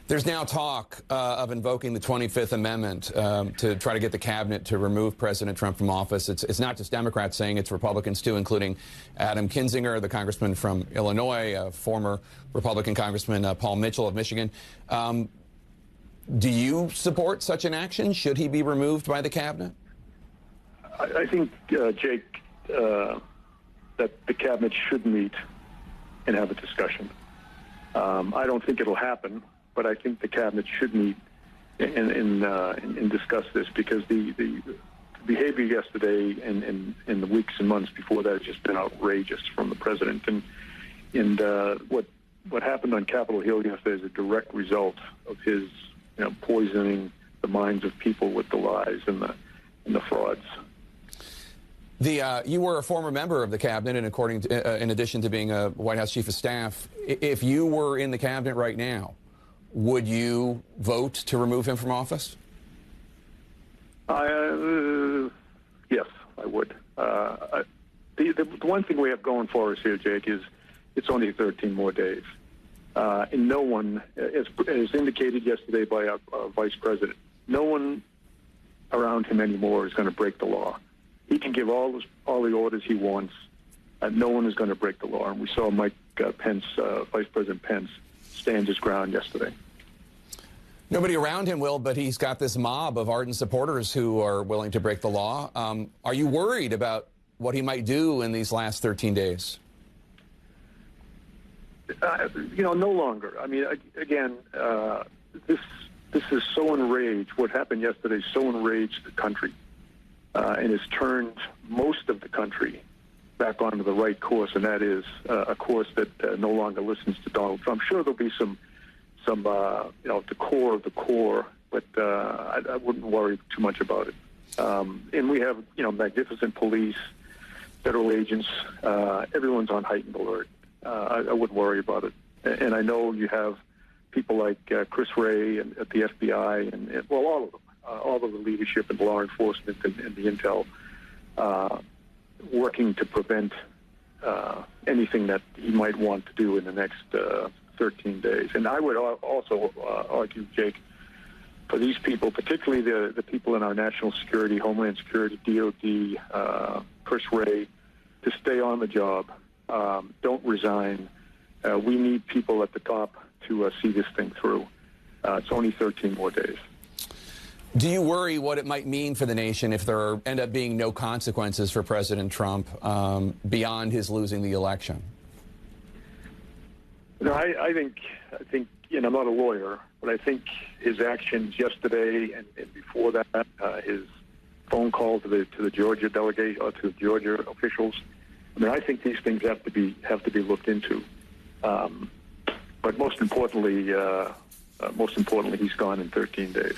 There's now talk of invoking the 25th Amendment to try to get the cabinet to remove President Trump from office. It's not just Democrats saying, it's Republicans too, including Adam Kinzinger, the congressman from Illinois, former Republican Congressman Paul Mitchell of Michigan. Do you support such an action? Should he be removed by the cabinet? I think, Jake, that the cabinet should meet and have a discussion. I don't think it'll happen, but I think the cabinet should meet and discuss this, because the behavior yesterday and the weeks and months before that has just been outrageous from the president. And what happened on Capitol Hill yesterday is a direct result of his poisoning the minds of people with the lies and the frauds. You were a former member of the cabinet, and in addition to being a White House chief of staff, if you were in the cabinet right now, would you vote to remove him from office? Yes, I would. The one thing we have going for us here, Jake, is it's only 13 more days. And no one, as indicated yesterday by our vice president, no one around him anymore is going to break the law. He can give all the orders he wants. No one is going to break the law. And we saw Mike Pence, Vice President Pence, stand his ground yesterday. Nobody around him will, but he's got this mob of ardent supporters who are willing to break the law. Are you worried about what he might do in these last 13 days? No longer. I mean, again, this is so enraged. What happened yesterday so enraged the country. And has turned most of the country back onto the right course, and that is a course that no longer listens to Donald Trump. Sure, there'll be some the core of the core, but I wouldn't worry too much about it. And we have, magnificent police, federal agents. Everyone's on heightened alert. I wouldn't worry about it. And I know you have people like Chris Wray at the FBI, and all of them. All of the leadership and law enforcement and the intel working to prevent anything that he might want to do in the next 13 days. And I would also argue, Jake, for these people, particularly the people in our national security, Homeland Security, DOD, Chris Wray, to stay on the job. Don't resign. We need people at the top to see this thing through. It's only 13 more days. Do you worry what it might mean for the nation if there end up being no consequences for President Trump beyond his losing the election? I think, I'm not a lawyer, but I think his actions yesterday and before that, his phone call to the Georgia delegate or to the Georgia officials. I think these things have to be looked into. But most importantly, he's gone in 13 days.